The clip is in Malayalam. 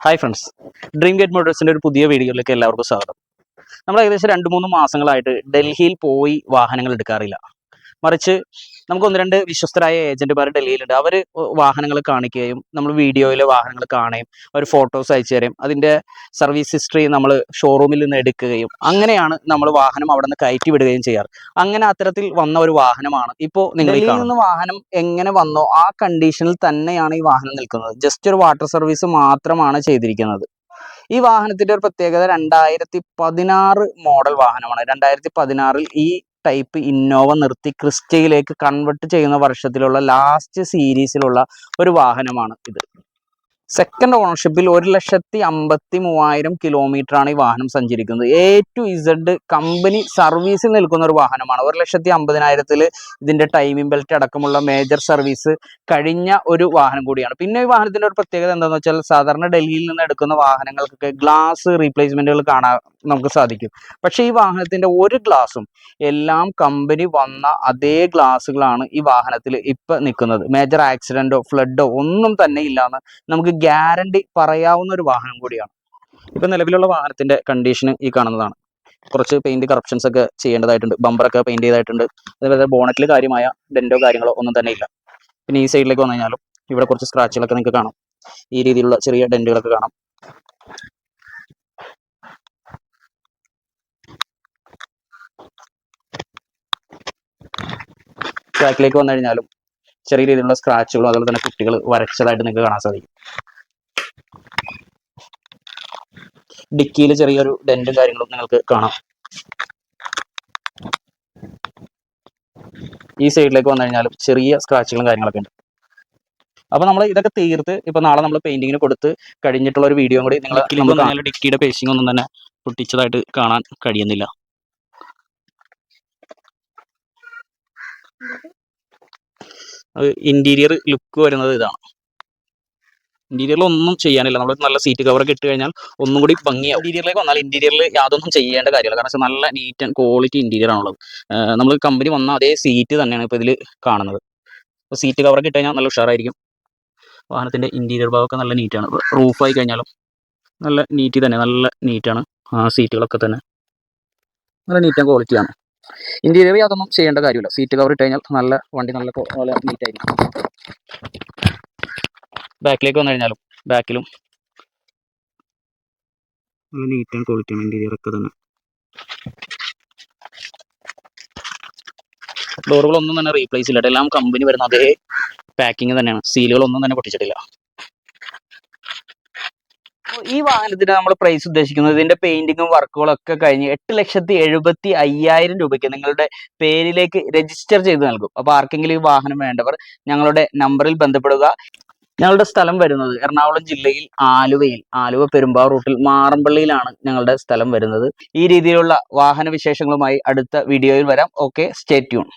ഹായ് ഫ്രണ്ട്സ്, ഡ്രീം ഗേറ്റ് മോട്ടോഴ്സിൻ്റെ ഒരു പുതിയ വീഡിയോയിലേക്ക് എല്ലാവർക്കും സ്വാഗതം. നമ്മൾ ഏകദേശം 2-3 മാസങ്ങളായിട്ട് ഡൽഹിയിൽ പോയി വാഹനങ്ങൾ എടുക്കാറില്ല. മറിച്ച് നമുക്ക് 1-2 വിശ്വസ്തരായ ഏജന്റുമാർ ഡൽഹിയിലുണ്ട്. അവർ വാഹനങ്ങൾ കാണിക്കുകയും നമ്മൾ വീഡിയോയിലെ വാഹനങ്ങൾ കാണുകയും അവർ ഫോട്ടോസ് അയച്ചു തരും. അതിൻ്റെ സർവീസ് ഹിസ്റ്ററി നമ്മൾ ഷോറൂമിൽ നിന്ന് എടുക്കുകയും അങ്ങനെയാണ് നമ്മൾ വാഹനം അവിടെ നിന്ന് കയറ്റി വിടുകയും ചെയ്യാറ്. അങ്ങനെ അത്തരത്തിൽ വന്ന ഒരു വാഹനമാണ് ഇപ്പോൾ ഡൽഹിയിൽ നിന്ന് വാഹനം എങ്ങനെ വന്നോ ആ കണ്ടീഷനിൽ തന്നെയാണ് ഈ വാഹനം നിൽക്കുന്നത്. ജസ്റ്റ് ഒരു വാട്ടർ സർവീസ് മാത്രമാണ് ചെയ്തിരിക്കുന്നത്. ഈ വാഹനത്തിന്റെ ഒരു പ്രത്യേകത 2016 മോഡൽ വാഹനമാണ്. 2016 ഈ ടൈപ്പ് ഇന്നോവ നിർത്തി ക്രിസ്റ്റയിലേക്ക് കൺവെർട്ട് ചെയ്യുന്ന വർഷത്തിലുള്ള ലാസ്റ്റ് സീരീസിലുള്ള ഒരു വാഹനമാണ് ഇത്. സെക്കൻഡ് ഓണർഷിപ്പിൽ 1,53,000 കിലോമീറ്ററാണ് ഈ വാഹനം സഞ്ചരിക്കുന്നത്. A to Z കമ്പനി സർവീസിൽ നിൽക്കുന്ന ഒരു വാഹനമാണ്. 1,50,000 ഇതിന്റെ ടൈമിംഗ് ബെൽറ്റ് അടക്കമുള്ള മേജർ സർവീസ് കഴിഞ്ഞ ഒരു വാഹനം കൂടിയാണ്. പിന്നെ ഈ വാഹനത്തിന്റെ ഒരു പ്രത്യേകത എന്താണെന്ന് വെച്ചാൽ, സാധാരണ ഡൽഹിയിൽ നിന്ന് എടുക്കുന്ന വാഹനങ്ങൾക്കൊക്കെ ഗ്ലാസ് റീപ്ലേസ്മെന്റുകൾ കാണാൻ നമുക്ക് സാധിക്കും. പക്ഷേ ഈ വാഹനത്തിന്റെ ഒരു ഗ്ലാസും എല്ലാം കമ്പനി വന്ന അതേ ഗ്ലാസുകളാണ് ഈ വാഹനത്തിൽ ഇപ്പൊ നിൽക്കുന്നത്. മേജർ ആക്സിഡന്റോ ഫ്ലഡോ ഒന്നും തന്നെ ഇല്ലാന്ന് നമുക്ക് ഗ്യാരണ്ടി പറയാവുന്ന ഒരു വാഹനം കൂടിയാണ്. ഇപ്പൊ നിലവിലുള്ള വാഹനത്തിന്റെ കണ്ടീഷൻ ഈ കാണുന്നതാണ്. കുറച്ച് പെയിന്റ് കറപ്ഷൻസ് ഒക്കെ ചെയ്യേണ്ടതായിട്ടുണ്ട്. ബമ്പറൊക്കെ പെയിന്റ് ചെയ്തായിട്ടുണ്ട്. അതേപോലെ ബോണറ്റിൽ കാര്യമായ ഡെന്റോ കാര്യങ്ങളോ ഒന്നും തന്നെ ഇല്ല. പിന്നെ ഈ സൈഡിലേക്ക് വന്നു കഴിഞ്ഞാലും ഇവിടെ കുറച്ച് സ്ക്രാച്ചുകളൊക്കെ നിങ്ങൾക്ക് കാണാം. ഈ രീതിയിലുള്ള ചെറിയ ഡെന്റുകളൊക്കെ കാണാം. ബാക്കിലേക്ക് വന്നു കഴിഞ്ഞാലും ചെറിയ രീതിയിലുള്ള സ്ക്രാച്ചുകളും അതുപോലെ തന്നെ കുട്ടികൾ വരച്ചതായിട്ട് നിങ്ങൾക്ക് കാണാൻ സാധിക്കും. ഡിക്കിയിൽ ചെറിയൊരു ഡെന്റും കാര്യങ്ങളും നിങ്ങൾക്ക് കാണാം. ഈ സൈഡിലേക്ക് വന്നു കഴിഞ്ഞാലും ചെറിയ സ്ക്രാച്ചുകളും കാര്യങ്ങളൊക്കെ ഉണ്ട്. അപ്പൊ നമ്മൾ ഇതൊക്കെ തീർത്ത് ഇപ്പൊ നാളെ നമ്മൾ പെയിന്റിങ്ങിന് കൊടുത്ത് കഴിഞ്ഞിട്ടുള്ള ഒരു വീഡിയോ കൂടി നിങ്ങൾ ഡിക്കിയുടെ പേസിംഗ് ഒന്നും തന്നെ പൊട്ടിച്ചതായിട്ട് കാണാൻ കഴിയുന്നില്ല. ഇന്റീരിയർ ലുക്ക് വരുന്നത് ഇതാണ്. ഇന്റീരിയറിൽ ഒന്നും ചെയ്യാനില്ല. നമ്മൾ നല്ല സീറ്റ് കവറൊക്കെ ഇട്ട് കഴിഞ്ഞാൽ ഒന്നും കൂടി ഭംഗിയാവും. ഇന്റീരിയറിലേക്ക് വന്നാൽ ഇന്റീരിയറിൽ യാതൊന്നും ചെയ്യേണ്ട കാര്യമില്ല. കാരണം നല്ല നീറ്റ് ആൻഡ് ക്വാളിറ്റി ഇന്റീരിയർ ആണുള്ളത്. നമ്മൾ കമ്പനി വന്ന അതേ സീറ്റ് തന്നെയാണ് ഇപ്പോൾ ഇതിൽ കാണുന്നത്. അപ്പോൾ സീറ്റ് കവറൊക്കെ ഇട്ട് കഴിഞ്ഞാൽ നല്ല ഉഷാറായിരിക്കും. വാഹനത്തിന്റെ ഇന്റീരിയർ ഭാഗമൊക്കെ നല്ല നീറ്റാണ്. റൂഫായി കഴിഞ്ഞാലും നല്ല നീറ്റ് തന്നെ, നല്ല നീറ്റാണ്. സീറ്റുകളൊക്കെ തന്നെ നല്ല നീറ്റ് ആൻഡ് ക്വാളിറ്റിയാണ്. ഇന്റീരിയർ യാതൊന്നും ചെയ്യേണ്ട കാര്യമില്ല. സീറ്റ് കവർ ഇട്ട് കഴിഞ്ഞാൽ നല്ല വണ്ടി നല്ല നീറ്റായിരിക്കും. ബാക്കിലേക്ക് വന്നു കഴിഞ്ഞാലും ബാക്കിലും നല്ല നീറ്റ് ആൻഡ് ക്വാളിറ്റിയാണ് ഇന്റീരിയർ ഒക്കെ തന്നെ. ഡോറുകളൊന്നും തന്നെ റീപ്ലേസ് ഇല്ല. എല്ലാം കമ്പനി വരുന്ന അതേ പാക്കിങ് തന്നെയാണ്. സീലുകളൊന്നും തന്നെ പൊട്ടിച്ചിട്ടില്ല. ഈ വാഹനത്തിന് നമ്മൾ പ്രൈസ് ഉദ്ദേശിക്കുന്നത്, ഇതിന്റെ പെയിന്റിങ്ങും വർക്കുകളും ഒക്കെ കഴിഞ്ഞ് 8,75,000 രൂപയ്ക്ക് നിങ്ങളുടെ പേരിലേക്ക് രജിസ്റ്റർ ചെയ്ത് നൽകും. അപ്പോൾ ആർക്കെങ്കിലും ഈ വാഹനം വേണ്ടവർ ഞങ്ങളുടെ നമ്പറിൽ ബന്ധപ്പെടുക. ഞങ്ങളുടെ സ്ഥലം വരുന്നത് എറണാകുളം ജില്ലയിൽ ആലുവ പെരുമ്പാവൂർ റൂട്ടിൽ മാറമ്പള്ളിയിലാണ് ഞങ്ങളുടെ സ്ഥലം വരുന്നത്. ഈ രീതിയിലുള്ള വാഹന വിശേഷങ്ങളുമായി അടുത്ത വീഡിയോയിൽ വരാം. Okay, stay tune.